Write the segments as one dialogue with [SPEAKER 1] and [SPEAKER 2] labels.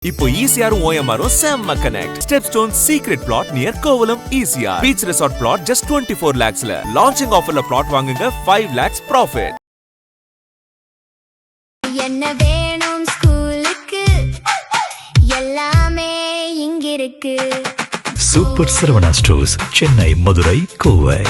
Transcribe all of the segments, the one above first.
[SPEAKER 1] இப்போ ECR OMR செம்ம connect. Stepstone secret plot near Kovalam ECR. Beach resort plot just 24 lakhs ல. Launching offerல plot வாங்குங்க 5 lakhs profit.
[SPEAKER 2] என்ன வேணும் ஸ்கூலுக்கு எல்லாமே இங்க இருக்கு.
[SPEAKER 3] Super Saravana stores, Chennai, Madurai, Kovai.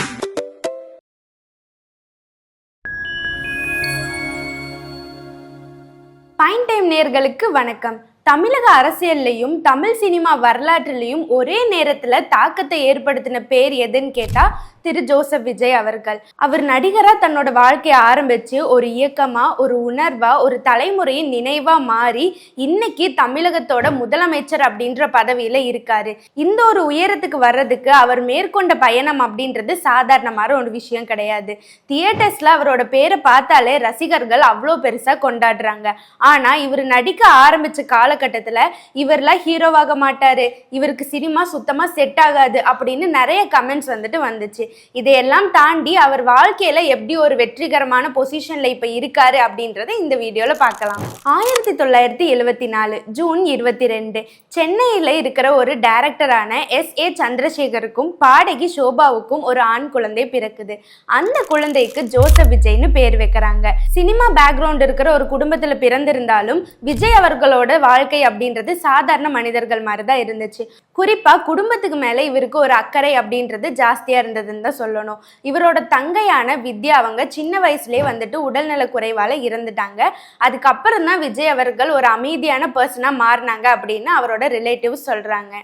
[SPEAKER 4] Point time நேயர்களுக்கு வணக்கம். தமிழக அரசியல்லையும் தமிழ் சினிமா வரலாற்றிலையும் ஒரே நேரத்துல தாக்கத்தை ஏற்படுத்தின பேர் எதுன்னு கேட்டா திரு ஜோசப் விஜய் அவர்கள். அவர் நடிகரா தன்னோட வாழ்க்கையை ஆரம்பிச்சு ஒரு இயக்கமா, ஒரு உணர்வா, ஒரு தலைமுறையின் நினைவா மாறி இன்னைக்கு தமிழகத்தோட முதலமைச்சர் அப்படின்ற பதவியில இருக்காரு. இந்த ஒரு உயரத்துக்கு வர்றதுக்கு அவர் மேற்கொண்ட பயணம் அப்படின்றது சாதாரணமான ஒரு விஷயம் கிடையாது. தியேட்டர்ஸ்ல அவரோட பேரை பார்த்தாலே ரசிகர்கள் அவ்வளோ பெருசா கொண்டாடுறாங்க. ஆனா இவர் நடிக்க ஆரம்பிச்ச காலகட்டத்துல இவர்லாம் ஹீரோவாக மாட்டாரு, இவருக்கு சினிமா சுத்தமா செட் ஆகாது அப்படின்னு நிறைய கமெண்ட்ஸ் வந்துச்சு. இதையெல்லாம் தாண்டி அவர் வாழ்க்கையில எப்படி ஒரு வெற்றிகரமான பொசிஷன்ல இப்ப இருக்காரு அப்படின்றத இந்த வீடியோல பார்க்கலாம். 1974 ஜூன் 22 சென்னையில இருக்கிற ஒரு டைரக்டரான SA சந்திரசேகருக்கும் பாடகி சோபாவுக்கும் ஒரு ஆண் குழந்தை பிறக்குது. அந்த குழந்தைக்கு ஜோசப் விஜய்னு பேர் வைக்கிறாங்க. சினிமா பேக்ரவுண்ட் இருக்கிற ஒரு குடும்பத்துல பிறந்திருந்தாலும் விஜய் அவர்களோட வாழ்க்கை அப்படின்றது சாதாரண மனிதர்கள் மாதிரிதான் இருந்துச்சு. குறிப்பா குடும்பத்துக்கு மேல இவருக்கு ஒரு அக்கறை அப்படின்றது ஜாஸ்தியா இருந்ததுன்னு தான் சொல்லணும். இவரோட தங்கையான வித்யா அவங்க சின்ன வயசுலயே உடல்நல குறைவால இறந்துட்டாங்க. அதுக்கப்புறம் தான் விஜய் அவர்கள் ஒரு அமைதியான பர்சனா மாறினாங்க அப்படின்னு அவரோட ரிலேட்டிவ்ஸ் சொல்றாங்க.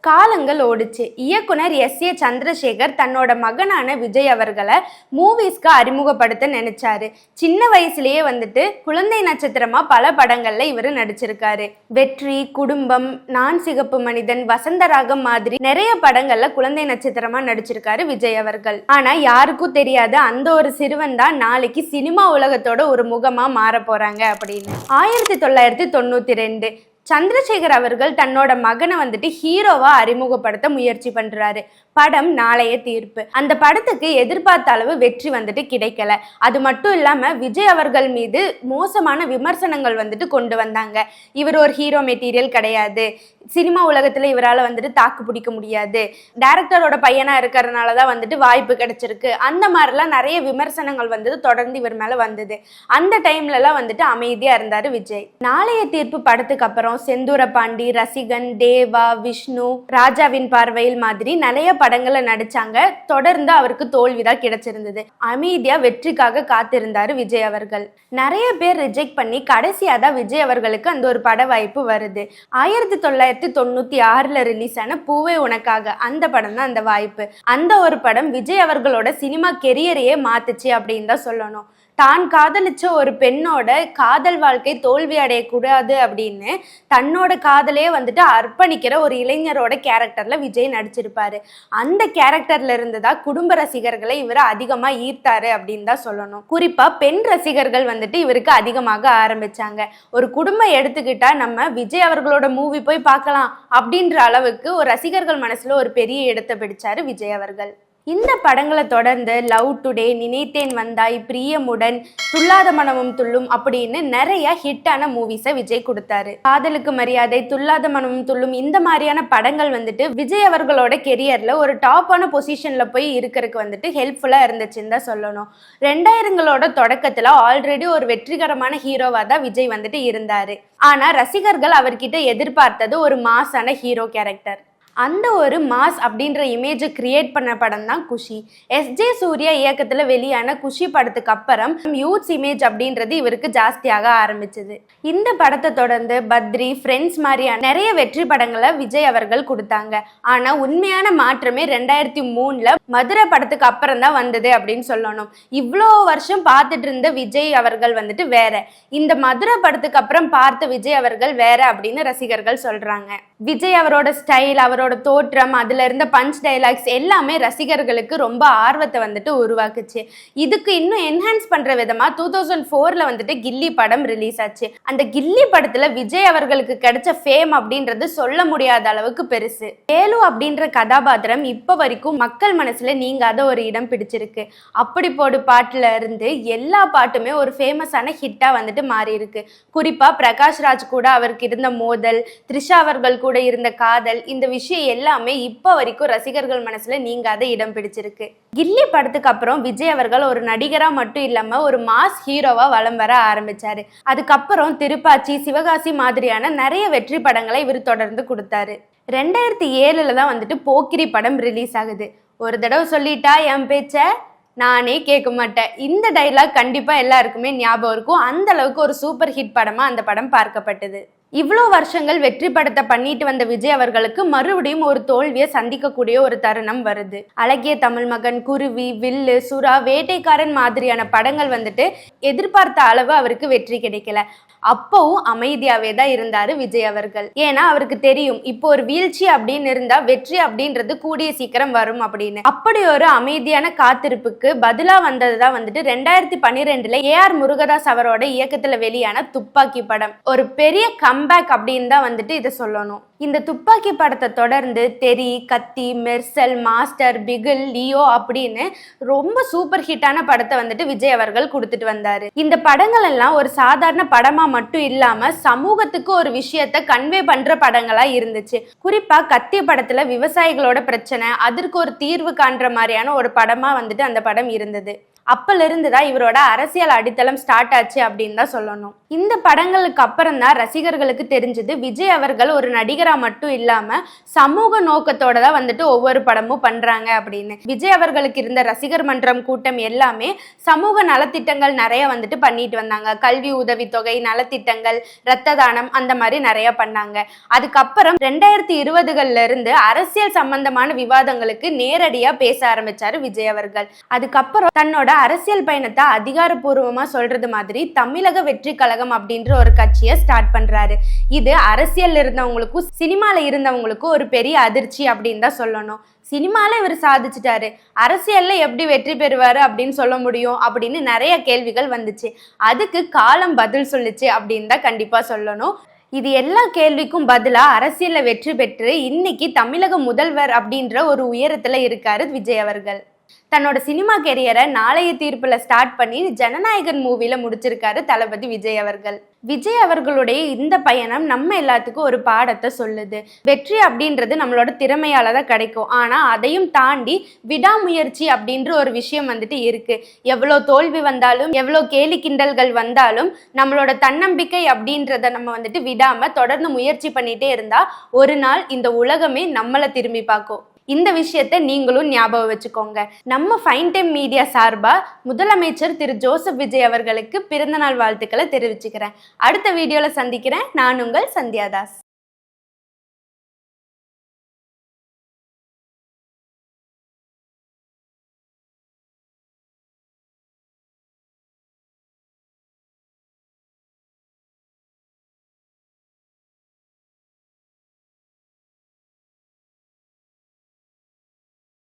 [SPEAKER 4] காலங்கள் ஓடிச்சு. இயக்குனர் SA சந்திரசேகர் தன்னோட மகனான விஜய் அவர்களை மூவிஸ்க்கு அறிமுகப்படுத்த நினைச்சாரு. சின்ன வயசுலயே குழந்தை நட்சத்திரமா பல படங்கள்ல இவர் நடிச்சிருக்காரு. வெற்றி, குடும்பம், நான் சிகப்பு மனிதன், வசந்தராகம் மாதிரி நிறைய படங்கள்ல குழந்தை நட்சத்திரமா நடிச்சிருக்காரு விஜய் அவர்கள். ஆனா யாருக்கும் தெரியாது அந்த ஒரு சிறுவன் தான் நாளைக்கு சினிமா உலகத்தோட ஒரு முகமா மாற போறாங்க அப்படின்னு. 1992 சந்திரசேகர் அவர்கள் தன்னோட மகனை ஹீரோவா அறிமுகப்படுத்த முயற்சி பண்றாரு. படம் நாளைய தீர்ப்பு. அந்த படத்துக்கு எதிர்பார்த்த அளவு வெற்றி கிடைக்கல. அது மட்டும் இல்லாம விஜய் அவர்கள் மீது மோசமான விமர்சனங்கள் கொண்டு வந்தாங்க. இவர் ஒரு ஹீரோ மெட்டீரியல் கிடையாது, சினிமா உலகத்துல இவரால் தாக்கு பிடிக்க முடியாது, டைரக்டரோட பையனா இருக்கிறதுனாலதான் வாய்ப்பு கிடைச்சிருக்கு, அந்த மாதிரிலாம் நிறைய விமர்சனங்கள் தொடர்ந்து இவர் மேல வந்தது. அந்த டைம்ல எல்லாம் அமைதியா இருந்தாரு விஜய். நாளைய தீர்ப்பு படத்துக்கு அப்புறம் செந்தூர பாண்டி, ரசிகன், தேவா, விஷ்ணு, ராஜாவின் பார்வையில் மாதிரி நிறைய படங்களை நடிச்சாங்க. தொடர்ந்து அவருக்கு தோல்விதான் கிடைச்சிருந்தது. அமைதியா வெற்றிக்காக காத்திருந்தாரு விஜய் அவர்கள். நிறைய பேர் ரிஜெக்ட் பண்ணி கடைசியா தான் விஜய் அவர்களுக்கு அந்த ஒரு பட வாய்ப்பு வருது. 1996 ரிலீஸ் ஆன பூவே உனக்காக அந்த படம் தான் அந்த வாய்ப்பு. அந்த ஒரு படம் விஜய் அவர்களோட சினிமா கெரியரையே மாத்துச்சு அப்படின்னு தான் சொல்லணும். தான் காதலிச்ச ஒரு பெண்ணோட காதல் வாழ்க்கை தோல்வி அடையக்கூடாது அப்படின்னு தன்னோட காதலே அர்ப்பணிக்கிற ஒரு இளைஞரோட கேரக்டர்ல விஜய் நடிச்சிருப்பாரு. அந்த கேரக்டர்ல இருந்துதான் குடும்ப ரசிகர்களை இவர் அதிகமா ஈர்த்தாரு அப்படின்னு தான் சொல்லணும். குறிப்பா பெண் ரசிகர்கள் இவருக்கு அதிகமாக ஆரம்பிச்சாங்க. ஒரு குடும்பம் எடுத்துக்கிட்டா நம்ம விஜய் அவர்களோட மூவி போய் பார்க்கலாம் அப்படின்ற அளவுக்கு ஒரு ரசிகர்கள் மனசுல ஒரு பெரிய இடத்தை பிடிச்சாரு விஜய் அவர்கள். இந்த படங்களை தொடர்ந்து லவ் டுடே, நினைத்தேன் வந்தாய், பிரியமுடன், துள்ளாத மனமும் துள்ளும் அப்படின்னு நிறைய ஹிட்டான மூவிஸை விஜய் கொடுத்தாரு. காதலுக்கு மரியாதை, துள்ளாத மனமும் துள்ளும் இந்த மாதிரியான படங்கள் விஜய் அவர்களோட கெரியர்ல ஒரு டாப்பான பொசிஷன்ல போய் இருக்கிறதுக்கு ஹெல்ப்ஃபுல்லா இருந்துச்சுன்னு தான் சொல்லணும். 2000களோட தொடக்கத்துல ஆல்ரெடி ஒரு வெற்றிகரமான ஹீரோவா தான் விஜய் இருந்தாரு. ஆனா ரசிகர்கள் அவர்கிட்ட எதிர்பார்த்தது ஒரு மாஸான ஹீரோ கேரக்டர். அந்த ஒரு மாஸ் அப்படின்ற இமேஜை கிரியேட் பண்ண படம் தான் குஷி. SJ சூர்யா இயக்கத்துல வெளியான குஷி படத்துக்கு அப்புறம் யூத்ஸ் இமேஜ் அப்படின்றது இவருக்கு ஜாஸ்தியாக ஆரம்பிச்சது. இந்த படத்தை தொடர்ந்து பத்ரி, ஃப்ரெண்ட்ஸ் மாதிரியான நிறைய வெற்றி படங்களை விஜய் அவர்கள் கொடுத்தாங்க. ஆனா உண்மையான மாற்றமே 2003 மதுரை படத்துக்கு அப்புறம் தான் வந்தது அப்படின்னு சொல்லணும். இவ்வளோ வருஷம் பார்த்துட்டு இருந்த விஜய் அவர்கள் வேற, இந்த மதுரை படத்துக்கு அப்புறம் பார்த்த விஜய் அவர்கள் வேற அப்படின்னு ரசிகர்கள் சொல்றாங்க. விஜய் அவரோட ஸ்டைல், அவரோட அவரோட தோற்றம், அதுல இருந்த பஞ்ச் டைலாக்ஸ் எல்லாமே ரசிகர்களுக்கு ரொம்ப ஆர்வத்தை வந்துட்டு உருவாக்குச்சு. இதுக்கு இன்னும் என்ஹான்ஸ் பண்ற விதமா 2004ல வந்துட்டு கில்லி படம் ரிலீஸ் ஆச்சு. அந்த கில்லி படத்துல விஜய் அவர்களுக்கு கிடைச்ச ஃபேம் அப்படின்றது சொல்ல முடியாத அளவுக்கு பெருசு. வேலு அப்படின்ற கதாபாத்திரம் இப்ப வரைக்கும் மக்கள் மனசுல நீங்காத ஒரு இடம் பிடிச்சிருக்கு. அப்படி போடு பாட்டுல இருந்து எல்லா பாட்டுமே ஒரு ஃபேமஸான ஹிட்டா வந்துட்டு மாறி இருக்கு. குறிப்பா பிரகாஷ் ராஜ் கூட அவருக்கு இருந்த மோதல், த்ரிஷா அவர்கள் கூட இருந்த காதல், இந்த விஷயம் எல்லாமே இப்ப வரைக்கும் ரசிகர்கள் மனசுல நீங்காத இடம் பிடிச்சிருக்கு. கில்லி படத்துக்கு அப்புறம் விஜய் அவர்கள் ஒரு நடிகரா மட்டும் இல்லாம ஒரு மாஸ் ஹீரோவா வலம் வர ஆரம்பிச்சாரு. அதுக்கப்புறம் திருப்பாச்சி, சிவகாசி மாதிரியான நிறைய வெற்றி படங்களை இவர் தொடர்ந்து கொடுத்தாரு. 2007ல தான் வந்துட்டு போக்கிரி படம் ரிலீஸ் ஆகுது. ஒரு தடவை சொல்லிட்டா என் பேச்ச நானே கேட்க மாட்டேன். இந்த டைலாக் கண்டிப்பா எல்லாருக்குமே ஞாபகம் இருக்கும். அந்த அளவுக்கு ஒரு சூப்பர் ஹிட் படமா அந்த படம் பார்க்கப்பட்டது. இவ்வளோ வருஷங்கள் வெற்றி படத்தை பண்ணிட்டு வந்த விஜய் அவர்களுக்கு மறுபடியும் ஒரு தோல்வியை சந்திக்கக்கூடிய ஒரு தருணம் வருது. அழகிய தமிழ் மகன், குருவி, வில்லு, சுறா, வேட்டைக்காரன் மாதிரியான படங்கள் வந்துட்டு எதிர்பார்த்த அளவு அவருக்கு வெற்றி கிடைக்கல. அப்பவும் அமைதியாவே தான் இருந்தாரு விஜய் அவர்கள். ஏன்னா அவருக்கு தெரியும் இப்போ ஒரு வீழ்ச்சி அப்படின்னு இருந்தா வெற்றி அப்படின்றது கூடிய சீக்கிரம் வரும் அப்படின்னு. அப்படி ஒரு அமைதியான காத்திருப்புக்கு பதிலா வந்ததுதான் வந்துட்டு 2012ல ஏஆர் முருகதாஸ் அவரோட இயக்கத்துல வெளியான துப்பாக்கி படம். ஒரு பெரிய கம்பேக் அப்படின்னு தான் வந்துட்டு இதை சொல்லணும். இந்த துப்பாக்கி படத்தை தொடர்ந்து தெரி, கத்தி, மெர்சல், மாஸ்டர், பிகில், லியோ அப்படின்னு ரொம்ப சூப்பர் ஹிட்டான படத்தை வந்துட்டு விஜய் அவர்கள் கொடுத்துட்டு வந்தாரு. இந்த படங்கள் எல்லாம் ஒரு சாதாரண படமா மட்டும் இல்லாம சமூகத்துக்கு ஒரு விஷயத்த கன்வே பண்ற படங்களா இருந்துச்சு. குறிப்பா கத்தி படத்துல விவசாயிகளோட பிரச்சனை, அதற்கு ஒரு தீர்வு காண்ற மாதிரியான ஒரு படமா வந்துட்டு அந்த படம் இருந்தது. அப்பல இருந்துதான் இவரோட அரசியல் அடித்தளம் ஸ்டார்ட் ஆச்சு அப்படின்னு தான் சொல்லணும். இந்த படங்களுக்கு அப்புறம் தான் ரசிகர்களுக்கு தெரிஞ்சது விஜய் அவர்கள் ஒரு நடிகரா மட்டும் இல்லாம சமூக நோக்கத்தோட தான் வந்துட்டு ஒவ்வொரு படமும் பண்றாங்க அப்படின்னு. விஜய் அவர்களுக்கு இருந்த ரசிகர் மன்றம் கூட்டம் எல்லாமே சமூக நலத்திட்டங்கள் நிறைய வந்துட்டு பண்ணிட்டு வந்தாங்க. கல்வி உதவித்தொகை, நலத்திட்டங்கள், இரத்த தானம், அந்த மாதிரி நிறைய பண்ணாங்க. அதுக்கப்புறம் 2020கள்ல இருந்து அரசியல் சம்பந்தமான விவாதங்களுக்கு நேரடியா பேச ஆரம்பிச்சாரு விஜய் அவர்கள். அதுக்கப்புறம் தன்னோட அரசியல் பயணத்தை அதிகாரப்பூர்வமா சொல்றது மாதிரி தமிழக வெற்றி கழகம் அப்படின்ற ஒரு கட்சியை ஸ்டார்ட் பண்றாரு. இது அரசியல் இருந்தவங்களுக்கும் சினிமால இருந்தவங்களுக்கும் ஒரு பெரிய அதிர்ச்சி அப்படின்னு தான் சொல்லணும். சினிமால இவர் சாதிச்சுட்டாரு, அரசியல்ல எப்படி வெற்றி பெறுவாரு அப்படின்னு சொல்ல முடியும் அப்படின்னு நிறைய கேள்விகள் வந்துச்சு. அதுக்கு காலம் பதில் சொல்லுச்சு அப்படின்னு தான் கண்டிப்பா சொல்லணும். இது எல்லா கேள்விக்கும் பதிலா அரசியல்ல வெற்றி பெற்று இன்னைக்கு தமிழக முதல்வர் அப்படின்ற ஒரு உயரத்துல இருக்காரு விஜய் அவர்கள். தன்னோட சினிமா கெரியரை நாளைய தீர்ப்புல ஸ்டார்ட் பண்ணி ஜனநாயகன் மூவில முடிச்சிருக்காரு தளபதி விஜய் அவர்கள். விஜய் அவர்களுடைய இந்த பயணம் நம்ம எல்லாத்துக்கும் ஒரு பாடத்தை சொல்லுது. வெற்றி அப்படின்றது நம்மளோட திறமையால தான் கிடைக்கும். ஆனா அதையும் தாண்டி விடாமுயற்சி அப்படின்ற ஒரு விஷயம் வந்துட்டு இருக்கு. எவ்வளோ தோல்வி வந்தாலும், எவ்வளோ கேலி கிண்டல்கள் வந்தாலும் நம்மளோட தன்னம்பிக்கை அப்படின்றத நம்ம வந்துட்டு விடாம தொடர்ந்து முயற்சி பண்ணிட்டே இருந்தா ஒரு நாள் இந்த உலகமே நம்மளை திரும்பி பார்க்கும். இந்த விஷயத்தை நீங்களும் ஞாபகம் வச்சுக்கோங்க. நம்ம ஃபைன் டைம் மீடியா சார்பா முதலமைச்சர் திரு ஜோசப் விஜய் அவர்களுக்கு பிறந்தநாள் வாழ்த்துக்களை தெரிவிச்சுக்கிறேன். அடுத்த வீடியோல சந்திக்கிறேன். நான் உங்கள் சந்தியாதாஸ்.